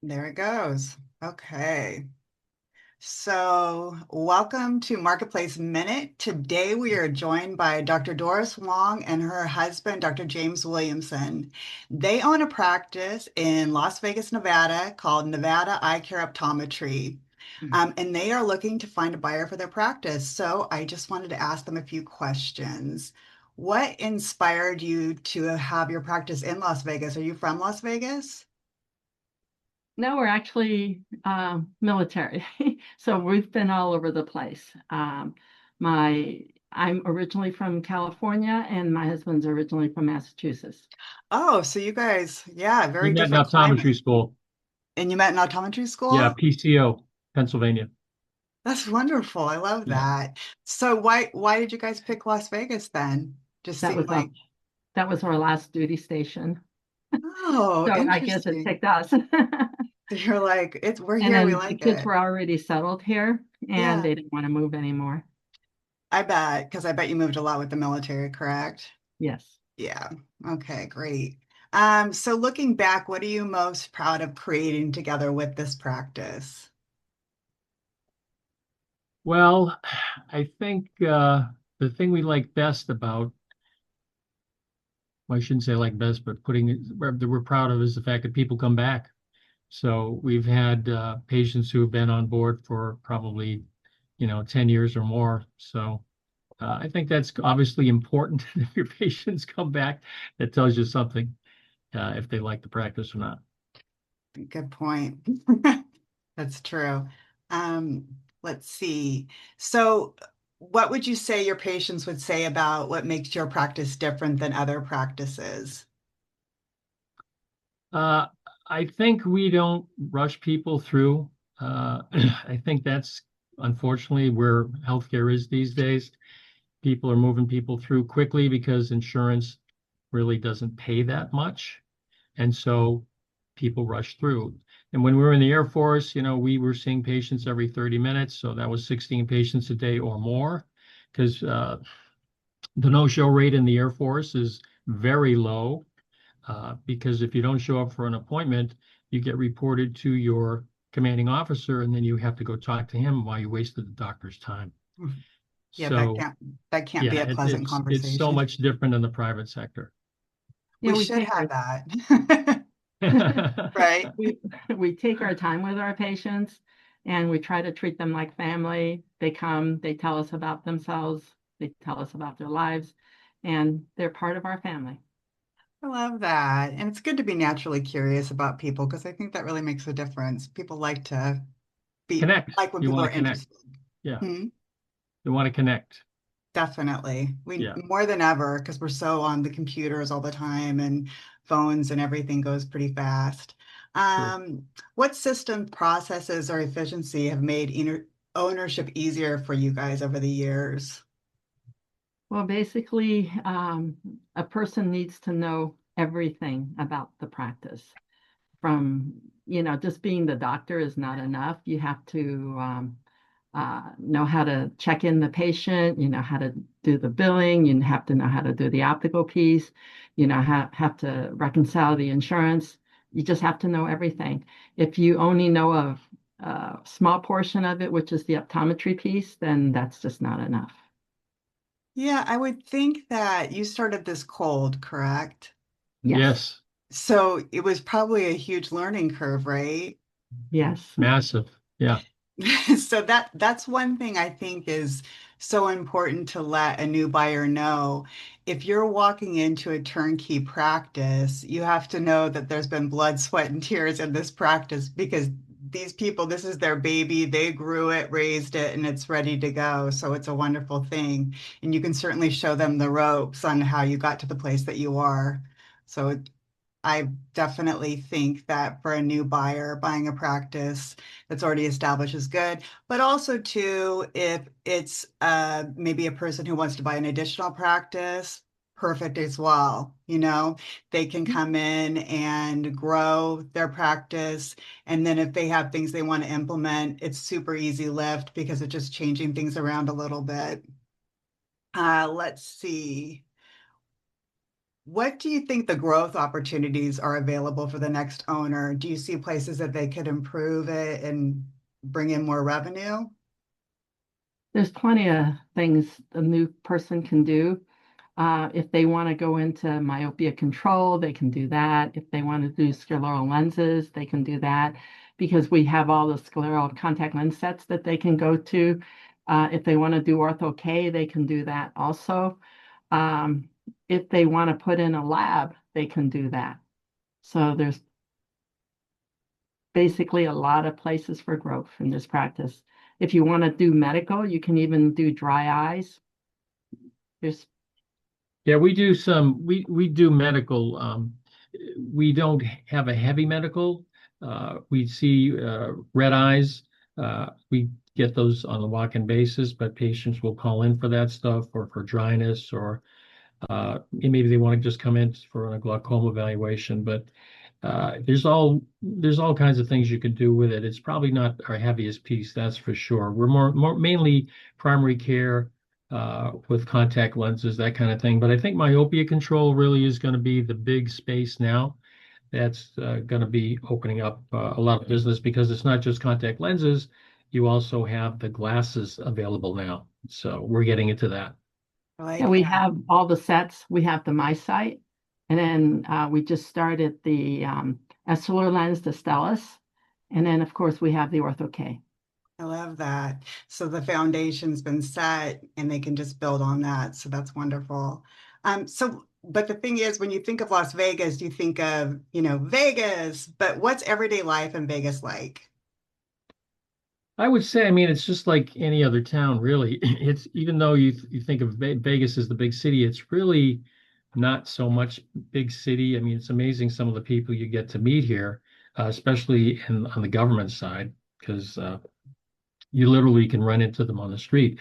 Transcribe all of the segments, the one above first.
There it goes. Okay. So, welcome to Marketplace Minute. Today we are joined by Dr. Doris Wong and her husband, Dr. James Williamson. They own a practice in Las Vegas, Nevada called Nevada Eye Care Optometry. And they are looking to find a buyer for their practice. So, I just wanted to ask them a few questions. What inspired you to have your practice in Las Vegas? Are you from Las Vegas? No, we're actually military. So we've been all over the place. My I'm originally from California and my husband's originally from Massachusetts. Oh, so you guys, yeah, We very met in different climate. optometry school. And you met in optometry Yeah, school? PCO, Pennsylvania. That's wonderful. I love Yeah. that. So why did you guys pick Las Vegas then? Just That seemed was our like, that was our last duty station. oh, So I guess it interesting. picked us. You're like, we're And here, we then the like kids it. were already settled here and Yeah, they didn't want to move anymore. I bet, because I bet you moved a lot with the military, correct? Yes. Yeah. Okay, great. So looking back, what are you most proud of creating together with this practice? Well, I think the thing we like best about, well, I shouldn't say like best, but that we're proud of is the fact that people come back. So we've had patients who have been on board for probably, 10 years or more. So I think that's obviously important if your patients come back. That tells you something, if they like the practice or not. Good point. That's true. Um, let's see. So, what would you say your patients would say about what makes your practice different than other practices? Uh, I think we don't rush people through. I think that's unfortunately where healthcare is these days. People are moving people through quickly because insurance really doesn't pay that much. And so people rush through. And when we were in the Air Force, we were seeing patients every 30 minutes. So that was 16 patients a day or more because the no-show rate in the Air Force is very low. Because if you don't show up for an appointment, you get reported to your commanding officer, and then you have to go talk to him while you wasted the doctor's time. Yeah, So, that can't be yeah, a pleasant it's so conversation. much different in the private sector. Yeah, We we should take have our that. Right? we we take our time with our patients and we try to treat them like family. They come, they tell us about themselves, they tell us about their lives, and they're part of our family. I love that. And it's good to be naturally curious about people because I think that really makes a difference. People like to be Connect. like when You people want are to connect. interested. Yeah, Hmm. you want to connect. Definitely. We Yeah, more than ever because we're so on the computers all the time and phones and everything goes pretty fast. true. What system processes or efficiency have made ownership easier for you guys over the years? Well, basically, a person needs to know everything about the practice. From, just being the doctor is not enough. You have to know how to check in the patient, you know how to do the billing, you have to know how to do the optical piece, have to reconcile the insurance. You just have to know everything. If you only know a small portion of it, which is the optometry piece, then that's just not enough. Yeah, I would think that you started this cold, correct? Yes, Yes, So it was probably a huge learning curve, right? yes. massive. Yeah, So that's one thing I think is so important to let a new buyer know. If you're walking into a turnkey practice, you have to know that there's been blood, sweat, and tears in this practice because these people, this is their baby. They grew it, raised it, and it's ready to go. So it's a wonderful thing. And you can certainly show them the ropes on how you got to the place that you are. So I definitely think that for a new buyer, buying a practice that's already established is good. But also, too, if it's maybe a person who wants to buy an additional practice, perfect as well. They can come in and grow their practice. And then if they have things they want to implement, it's super easy lift because it's just changing things around a little bit. Let's see. What do you think the growth opportunities are available for the next owner? Do you see places that they could improve it and bring in more revenue? There's plenty of things a new person can do. If they want to go into myopia control, they can do that. If they want to do scleral lenses, they can do that because we have all the scleral contact lens sets that they can go to. If they want to do ortho K, they can do that also. Um, if they want to put in a lab, they can do that. So there's basically a lot of places for growth in this practice. If you want to do medical, you can even do dry eyes. There's Yeah, we do medical. We don't have a heavy medical. We see red eyes. We get those on a walk-in basis, but patients will call in for that stuff or for dryness or maybe they want to just come in for a glaucoma evaluation. But there's all kinds of things you can do with it. It's probably not our heaviest piece, that's for sure. We're more mainly primary care with contact lenses, that kind of thing. But I think myopia control really is going to be the big space now. That's going to be opening up a lot of business because it's not just contact lenses. You also have the glasses available now. So we're getting into that. I Yeah, like we that. have all the sets. We have the My Site, and then we just started the Essilor lens, the Stellus, and then of course we have the Ortho K. I love that. So the foundation's been set and they can just build on that. So that's wonderful. But the thing is, when you think of Las Vegas, you think of, Vegas, but what's everyday life in Vegas like? I would say, I mean, it's just like any other town, really. It's even though you think of Vegas as the big city, it's really not so much big city. I mean, it's amazing some of the people you get to meet here, especially on the government side, because you literally can run into them on the street.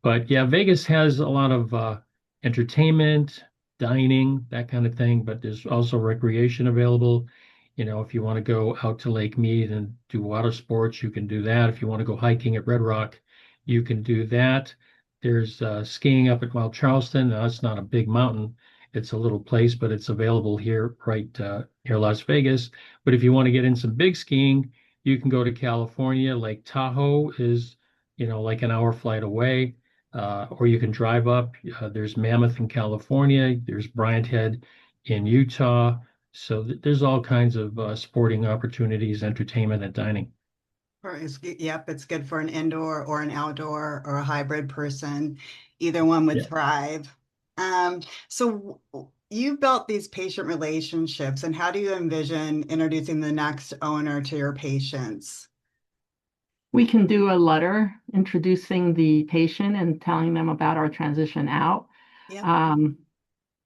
But yeah, Vegas has a lot of entertainment, dining, that kind of thing, but there's also recreation available. You know, if you want to go out to Lake Mead and do water sports, you can do that. If you want to go hiking at Red Rock, you can do that. There's skiing up at Mount Charleston. Now, that's not a big mountain. It's a little place, but it's available here right near Las Vegas. But if you want to get in some big skiing, you can go to California. Lake Tahoe is, like an hour flight away or you can drive up. There's Mammoth in California. There's Bryant Head in Utah. So there's all kinds of sporting opportunities, entertainment, and dining. Yep, it's good for an indoor or an outdoor or a hybrid person. Either one would Yeah, thrive. So you built these patient relationships, and how do you envision introducing the next owner to your patients? We can do a letter introducing the patient and telling them about our transition out. Yep. Um,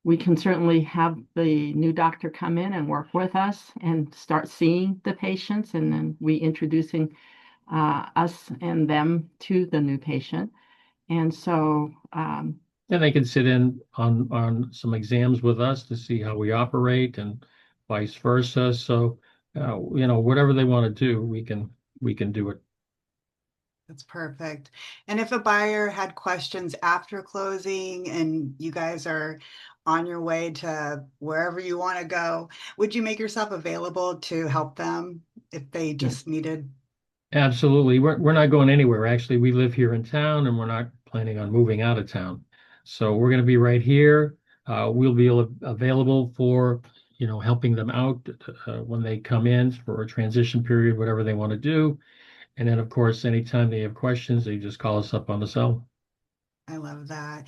we can certainly have the new doctor come in and work with us and start seeing the patients, and then we introducing us and them to the new patient. And so, and they can sit in on some exams with us to see how we operate, and vice versa. So, whatever they want to do, we can do it. That's perfect. And if a buyer had questions after closing and you guys are on your way to wherever you want to go, would you make yourself available to help them if they yeah, just needed? Absolutely. We're not going anywhere. Actually, we live here in town and we're not planning on moving out of town. So we're going to be right here. We'll be available for, helping them out when they come in for a transition period, whatever they want to do. And then, of course, anytime they have questions, they just call us up on the cell. I love that.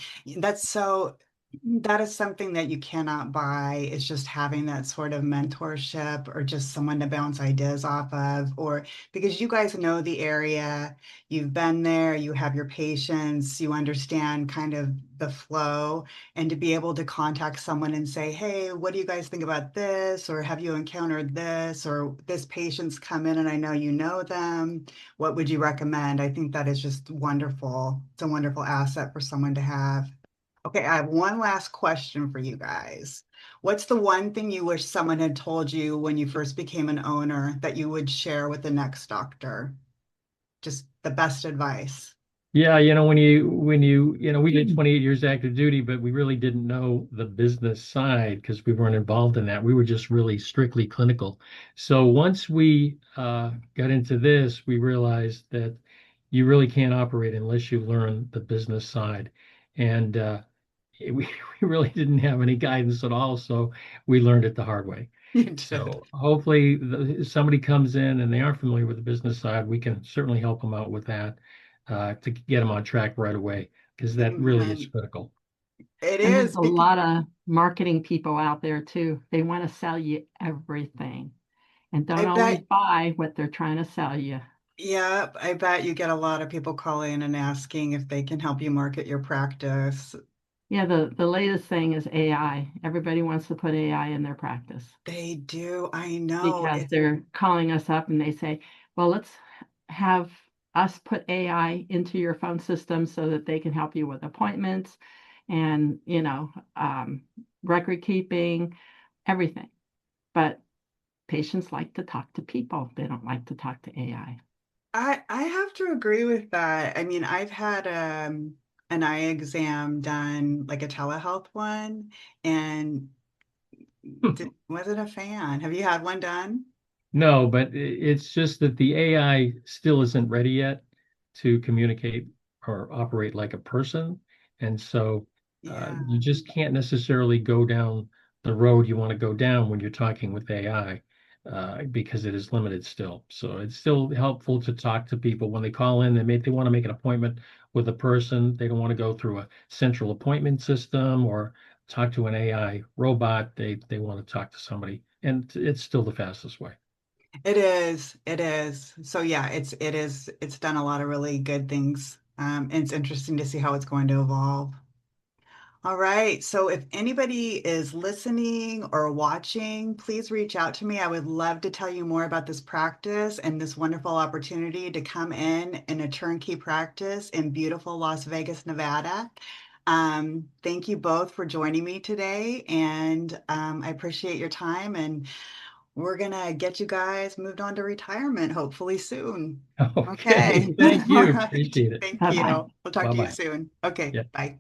That is something that you cannot buy. It's just having that sort of mentorship or just someone to bounce ideas off of, or because you guys know the area, you've been there, you have your patients, you understand kind of the flow, and to be able to contact someone and say, hey, what do you guys think about this? Or have you encountered this? Or this patient's come in and I know you know them. What would you recommend? I think that is just wonderful. It's a wonderful asset for someone to have. Okay, I have one last question for you guys. What's the one thing you wish someone had told you when you first became an owner that you would share with the next doctor? Just the best advice. Yeah, we did 28 years active duty, but we really didn't know the business side because we weren't involved in that. We were just really strictly clinical. So once we got into this, we realized that you really can't operate unless you learn the business side. And we really didn't have any guidance at all, so we learned it the hard way. You did. So hopefully somebody comes in and they aren't familiar with the business side, we can certainly help them out with that to get them on track right away because that really is Amen. critical. It And there's is a because lot of marketing people out there too. They want to sell you everything and I don't always bet, buy what they're trying to sell you. yeah, I bet you get a lot of people calling and asking if they can help you market your practice. Yeah, the latest thing is AI. Everybody wants to put AI in their practice They do. I know. because they're calling us up and they say, well, let's have us put AI into your phone system so that they can help you with appointments and, record keeping, everything. But patients like to talk to people. They don't like to talk to AI. I have to agree with that. I mean, I've had an eye exam done, like a telehealth one, and wasn't a fan. Have you had one done? No, but it's just that the AI still isn't ready yet to communicate or operate like a person. And so Yeah. you just can't necessarily go down the road you want to go down when you're talking with AI because it is limited still. So it's still helpful to talk to people when they call in. They want to make an appointment with a person. They don't want to go through a central appointment system or talk to an AI robot. They want to talk to somebody, and it's still the fastest way. It is. It is. So yeah, it's done a lot of really good things. And it's interesting to see how it's going to evolve. All right. So if anybody is listening or watching, please reach out to me. I would love to tell you more about this practice and this wonderful opportunity to come in a turnkey practice in beautiful Las Vegas, Nevada. Thank you both for joining me today, and I appreciate your time. And we're gonna get you guys moved on to retirement hopefully soon. Okay, Okay. Thanks. All thank you. right. Appreciate it. Thank Bye bye. you. We'll talk to you Bye-bye. soon. Okay. Yeah. Bye.